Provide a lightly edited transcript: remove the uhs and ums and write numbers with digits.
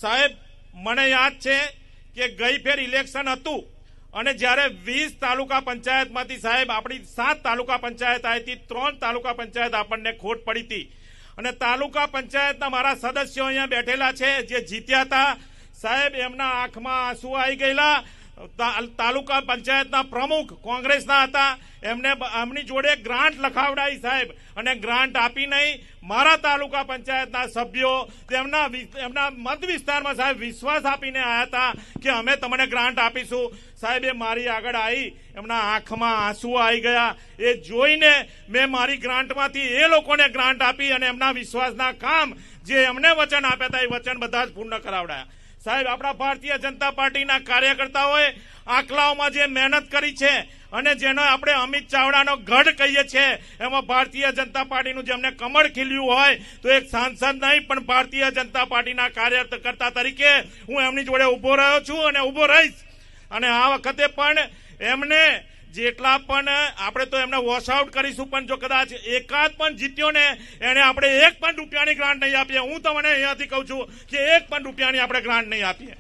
સાહેબ મને યાદ છે કે ગઈ ફેર ઇલેક્શન હતું અને જ્યારે 20 તાલુકા પંચાયતમાંથી સાહેબ આપણી 7 તાલુકા પંચાયત આવી હતી, 3 તાલુકા પંચાયત આપણને ખોટ પડી હતી અને તાલુકા પંચાયતના મારા સદસ્યો અહીંયા બેઠેલા છે જે જીત્યા હતા સાહેબ, એમના આંખમાં આંસુ આવી ગયેલા. તાલુકા પંચાયતના પ્રમુખ કોંગ્રેસના હતા, એમની જોડે ગ્રાન્ટ લખાવડાવી સાહેબ, અને ગ્રાન્ટ આપી નહીં. મારા તાલુકા પંચાયતના સભ્યો એમના મત વિસ્તારમાં સાહેબ વિશ્વાસ આપીને આવ્યા હતા કે અમે તમને ગ્રાન્ટ આપીશું. સાહેબ એ મારી આગળ આવી, એમના આંખમાં આંસુ આવી ગયા. એ જોઈને મેં મારી ગ્રાન્ટમાંથી એ લોકોને ગ્રાન્ટ આપી અને એમના વિશ્વાસના કામ જે એમને વચન આપ્યા હતા એ વચન બધા જ પૂર્ણ કરાવડાયા. સાહેબ આપણા ભારતીય જનતા પાર્ટીના કાર્યકર્તાઓએ આંકલાઓમાં જે મહેનત કરી છે અને જેનો આપણે અમિત ચાવડાનો ગઢ કહીએ છીએ, એમાં ભારતીય જનતા પાર્ટીનું જેમને કમળ ખીલ્યું હોય તો એક સાંસદ નહીં પણ ભારતીય જનતા પાર્ટીના કાર્યકર્તા તરીકે હું એમની જોડે ઉભો રહ્યો છું અને ઉભો રહીશ. અને આ વખતે પણ એમને જેટલા પણ આપણે તો એમને વોશ આઉટ કરીશું, પણ જો કદાચ એકાદ પણ જીત્યો ને એને આપણે 1 પણ રૂપિયાની ગ્રાન્ટ નહીં આપીએ. હું તમને અહીંયાથી કહું છું કે 1 પણ રૂપિયાની આપણે ગ્રાન્ટ નહીં આપીએ.